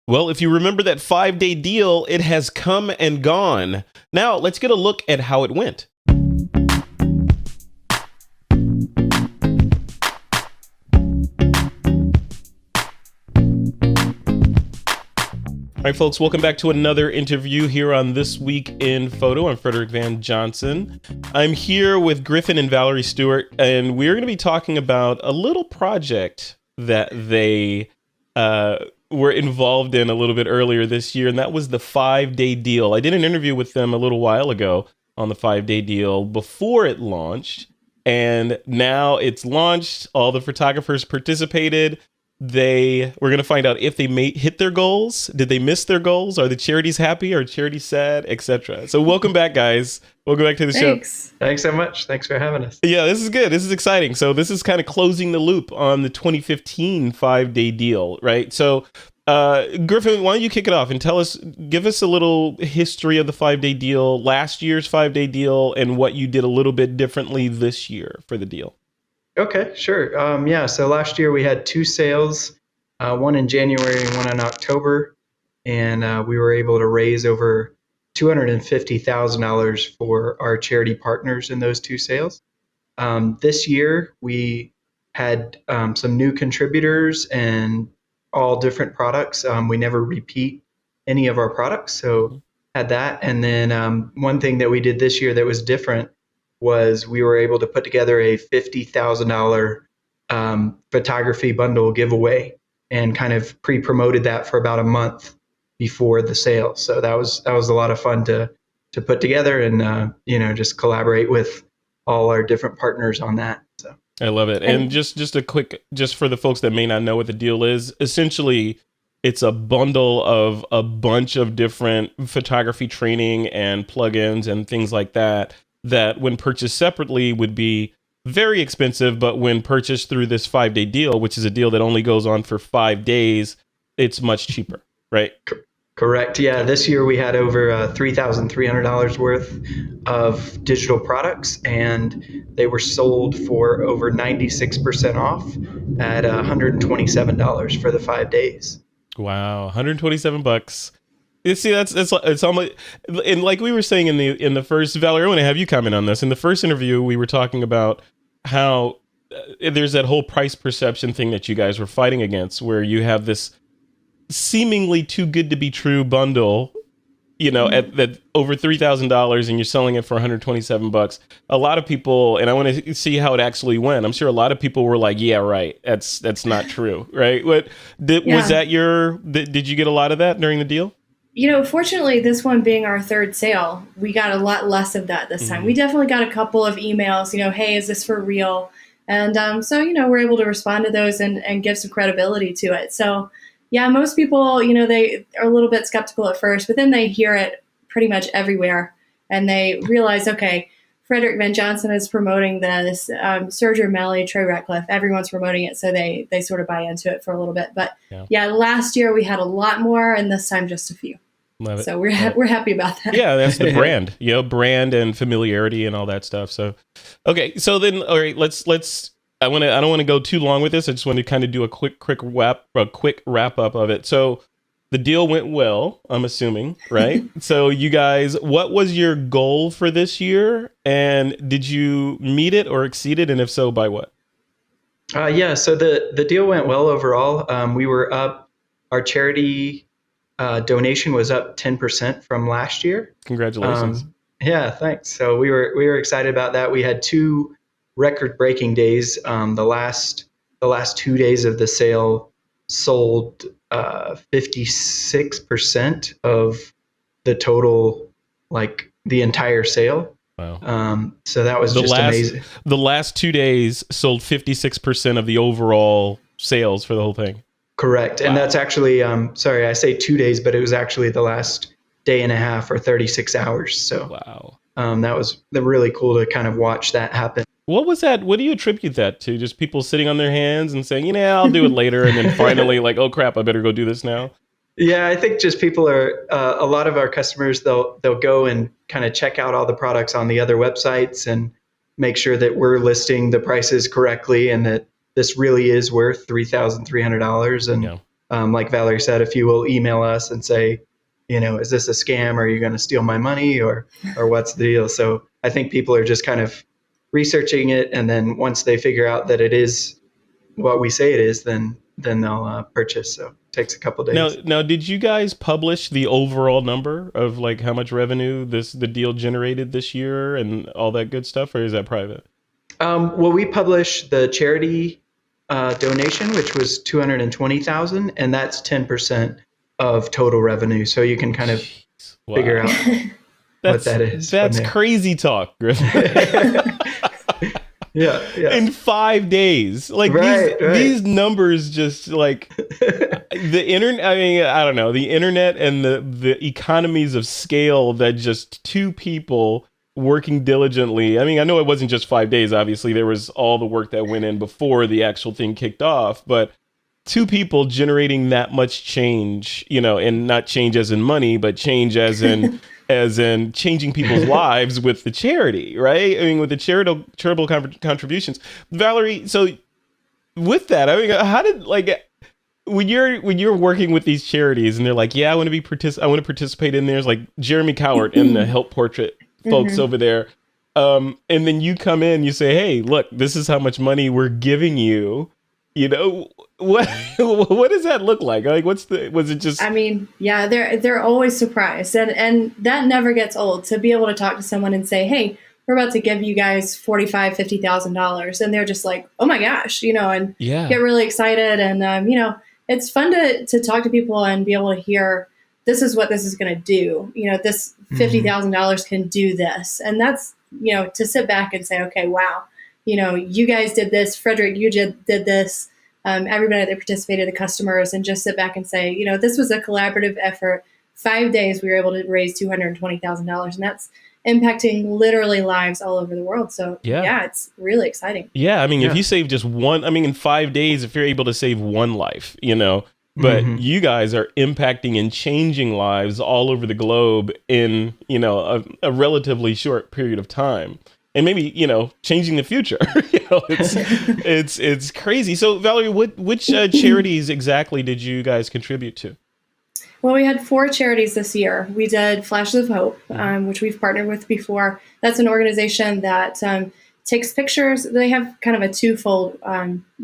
Well, if you remember that 5-day deal, it has come and gone. Now, let's get a look at how it went. All right, folks, welcome back to another interview here on This Week in Photo. I'm Frederick Van Johnson. I'm here with Griffin and Valerie Stewart, and we're going to be talking about a little project that they were involved in a little bit earlier this year, and that was the 5-day deal. I did an interview with them a little while ago on the 5-day deal before it launched, and now it's launched. All the photographers participated. We're going to find out if they hit their goals. Did they miss their goals? Are the charities happy? Are charities sad? Etc. So welcome back, guys. Welcome back to the show. Thanks so much. Thanks for having us. Yeah, this is good. This is exciting. So this is kind of closing the loop on the 2015 5-day deal, right? So Griffin, why don't you kick it off and give us a little history of the 5-day deal, last year's 5-day deal, and what you did a little bit differently this year for the deal. Okay, sure. So last year we had 2 sales, one in January and one in October, and we were able to raise over $250,000 for our charity partners in those 2 sales. This year we had some new contributors and all different products. We never repeat any of our products, so had that. And then one thing that we did this year that was different was we were able to put together a $50,000 photography bundle giveaway and kind of pre-promoted that for about a month before the sale. So that was a lot of fun to put together and just collaborate with all our different partners on that. So I love it. And just a quick, just for the folks that may not know what the deal is, essentially it's a bundle of a bunch of different photography training and plugins and things like that when purchased separately would be very expensive, but when purchased through this 5-day deal, which is a deal that only goes on for 5 days, it's much cheaper, right? Correct. Yeah, this year we had over $3,300 worth of digital products, and they were sold for over 96% off at $127 for the 5 days. Wow, $127. You see, it's almost, and like we were saying in the first, Valerie, I want to have you comment on this. In the first interview, we were talking about how there's that whole price perception thing that you guys were fighting against, where you have this seemingly too good to be true bundle, at that over $3,000, and you're selling it for $127. A lot of people, and I want to see how it actually went. I'm sure a lot of people were like, "Yeah, right. That's not true, right?" Was that did you get a lot of that during the deal? Fortunately, this one being our 3rd sale, we got a lot less of that this time. We definitely got a couple of emails, hey, is this for real? And so, we're able to respond to those and give some credibility to it. So, yeah, most people, they are a little bit skeptical at first, but then they hear it pretty much everywhere. And they realize, okay, Frederick Van Johnson is promoting this, Sergio Melli, Trey Ratcliffe, everyone's promoting it. So they sort of buy into it for a little bit. But yeah, last year we had a lot more, and this time just a few. Love it. So we're happy about that. Yeah, that's the brand, brand and familiarity and all that stuff. So, okay, so then, all right, let's. I don't want to go too long with this. I just want to kind of do a quick wrap up of it. So, the deal went well, I'm assuming, right? So, you guys, what was your goal for this year, and did you meet it or exceed it, and if so, by what? So the deal went well overall. We were up. Our charity donation was up 10% from last year. Congratulations. Yeah, thanks. So we were excited about that. We had 2 record-breaking days. The last 2 days of the sale sold 56% of the total, like the entire sale. Wow. So that was amazing. The last 2 days sold 56% of the overall sales for the whole thing. Correct. Wow. And that's actually, sorry, I say 2 days, but it was actually the last day and a half or 36 hours. So wow. That was really cool to kind of watch that happen. What was that? What do you attribute that to? Just people sitting on their hands and saying, I'll do it later. And then finally like, oh crap, I better go do this now. Yeah, I think just people are, a lot of our customers, they'll go and kind of check out all the products on the other websites and make sure that we're listing the prices correctly and that this really is worth $3,300. And like Valerie said, if you will email us and say, is this a scam? Are you going to steal my money or what's the deal? So I think people are just kind of researching it. And then once they figure out that it is what we say it is, then they'll purchase. So it takes a couple days. Now, did you guys publish the overall number of like how much revenue the deal generated this year and all that good stuff, or is that private? Well, we published the charity donation, which was $220,000, and that's 10% of total revenue. So you can kind of figure out what that is. That's crazy talk, Griffin. Yeah. In 5 days, like these numbers, just like the internet. I mean, I don't know, the internet and the economies of scale that just two people working diligently. I mean, I know it wasn't just 5 days. Obviously, there was all the work that went in before the actual thing kicked off, but two people generating that much change, and not change as in money, but change as in changing people's lives with the charity, right? I mean, with the charitable contributions. Valerie, so with that, I mean, how did, like, when you're working with these charities and they're like, yeah, I want to participate in theirs, like Jeremy Cowart and the Help Portrait folks over there. And then you come in, you say, hey, look, this is how much money we're giving you. What does that look like? Like, was it just? I mean, yeah, they're always surprised, and that never gets old. To be able to talk to someone and say, hey, we're about to give you guys $50,000, and they're just like, oh my gosh, and get really excited, and it's fun to talk to people and be able to hear, this is what this is going to do. This $50,000 can do this, and that's to sit back and say, okay, wow. You guys did this, Frederick, you did this, everybody that participated, the customers, and just sit back and say, this was a collaborative effort. 5 days, we were able to raise $220,000, and that's impacting literally lives all over the world. So yeah, it's really exciting. Yeah. I mean, if you save just one, I mean, in 5 days, if you're able to save one life, but you guys are impacting and changing lives all over the globe in, a relatively short period of time. And maybe, changing the future. It's crazy. So, Valerie, which charities exactly did you guys contribute to? Well, we had 4 charities this year. We did Flashes of Hope, which we've partnered with before. That's an organization that takes pictures. They have kind of a twofold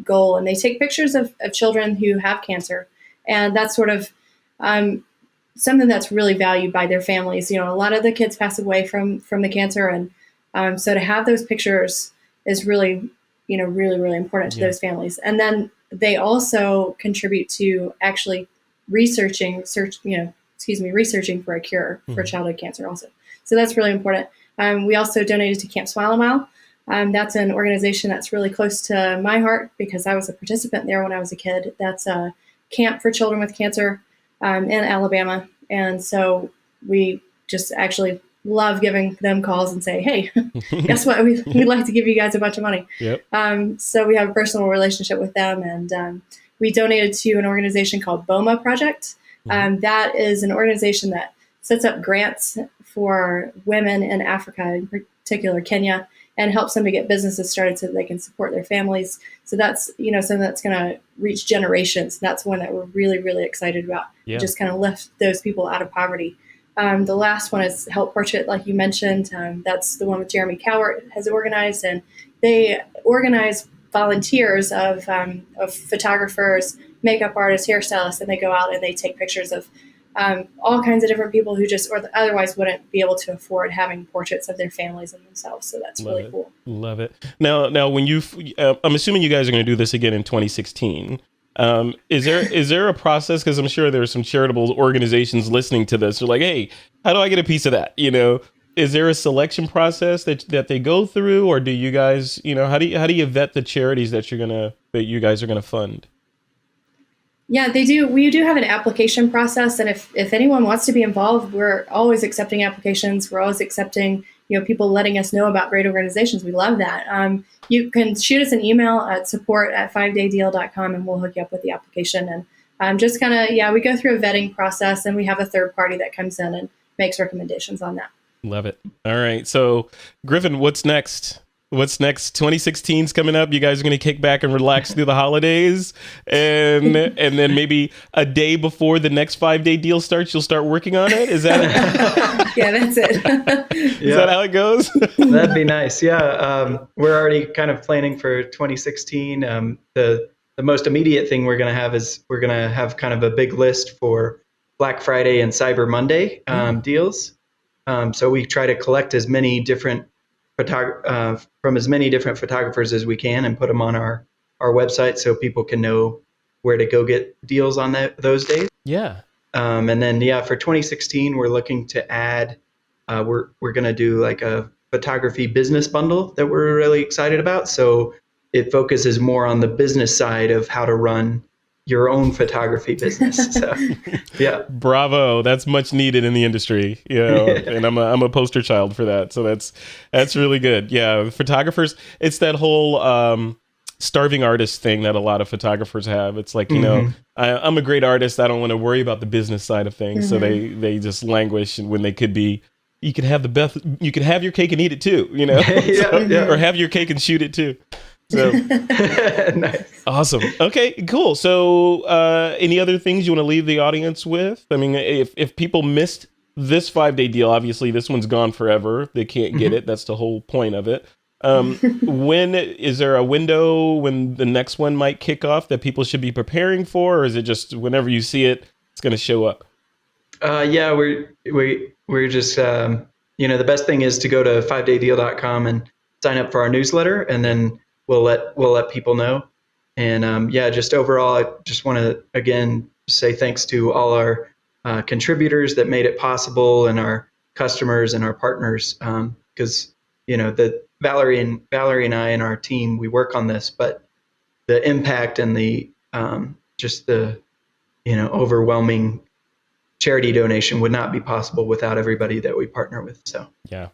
goal, and they take pictures of children who have cancer. And that's sort of something that's really valued by their families. A lot of the kids pass away from the cancer, and so to have those pictures is really, really, really important to those families. And then they also contribute to actually researching for a cure for childhood cancer also. So that's really important. We also donated to Camp Smile a Mile. That's an organization that's really close to my heart because I was a participant there when I was a kid. That's a camp for children with cancer in Alabama. And so we just actually love giving them calls and say, hey, guess what? We'd like to give you guys a bunch of money. Yep. So we have a personal relationship with them. And we donated to an organization called BOMA Project. That is an organization that sets up grants for women in Africa, in particular Kenya, and helps them to get businesses started so that they can support their families. So that's, something that's going to reach generations. That's one that we're really, really excited about. Just kind of lift those people out of poverty. The last one is Help Portrait, like you mentioned. That's the one with Jeremy Cowart has organized, and they organize volunteers of photographers, makeup artists, hairstylists, and they go out and they take pictures of all kinds of different people who otherwise wouldn't be able to afford having portraits of their families and themselves. So that's really cool. Love it. Now, when I'm assuming you guys are going to do this again in 2016. Is there a process? Because I'm sure there are some charitable organizations listening to this. They're like, hey, how do I get a piece of that? Is there a selection process that they go through, or do you guys, how do you vet the charities that you guys are gonna fund? Yeah, they do. We do have an application process, and if anyone wants to be involved, we're always accepting applications. We're always accepting, people letting us know about great organizations. We love that. You can shoot us an email at support@5daydeal.com, and we'll hook you up with the application. And just kind of, we go through a vetting process, and we have a third party that comes in and makes recommendations on that. Love it. All right. So, Griffin, what's next? What's next? 2016's coming up. You guys are going to kick back and relax through the holidays, and then maybe a day before the next 5-day deal starts, you'll start working on it. Is that Yeah, that's it. is that how it goes? That'd be nice. Yeah, we're already kind of planning for 2016. The most immediate thing we're going to have is we're going to have kind of a big list for Black Friday and Cyber Monday deals. So we try to collect as many different from as many different photographers as we can and put them on our website so people can know where to go get deals on those days. Yeah. And then, for 2016, we're looking to add, we're going to do like a photography business bundle that we're really excited about. So it focuses more on the business side of how to run your own photography business. So, yeah. Bravo. That's much needed in the industry, and I'm a poster child for that. So that's really good. Yeah. Photographers, it's that whole, starving artist thing that a lot of photographers have. It's like, I'm a great artist. I don't want to worry about the business side of things. So they just languish, and when they could be, you could have you could have your cake and eat it too, or have your cake and shoot it too. So Nice. Awesome. Okay, cool. So any other things you want to leave the audience with? I mean, if people missed this 5-day deal, obviously this one's gone forever. They can't get it. That's the whole point of it. When is there a window when the next one might kick off that people should be preparing for, or is it just whenever you see it, it's going to show up? Yeah, we're just the best thing is to go to 5daydeal.com and sign up for our newsletter, and then we'll let people know. And just overall, I just want to again say thanks to all our contributors that made it possible, and our customers and our partners, because the Valerie and I and our team, we work on this, but the impact and the just the overwhelming charity donation would not be possible without everybody that we partner with. So yeah,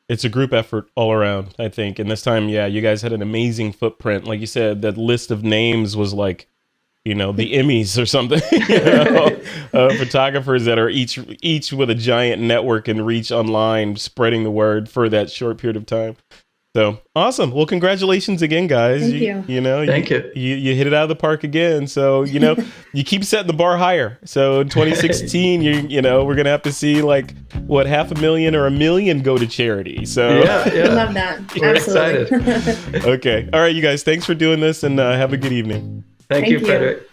it's a group effort all around, I think. And this time, you guys had an amazing footprint. Like you said, that list of names was like, the Emmys or something. Photographers that are each with a giant network and reach online, spreading the word for that short period of time. So awesome. Well, congratulations again, guys. Thank you. Thank you. You hit it out of the park again. So, you keep setting the bar higher. So in 2016, we're going to have to see like what 500,000 or 1 million go to charity. So yeah. I love that. We're Absolutely. excited. Okay. All right, you guys, thanks for doing this, and have a good evening. Thank you, Frederick.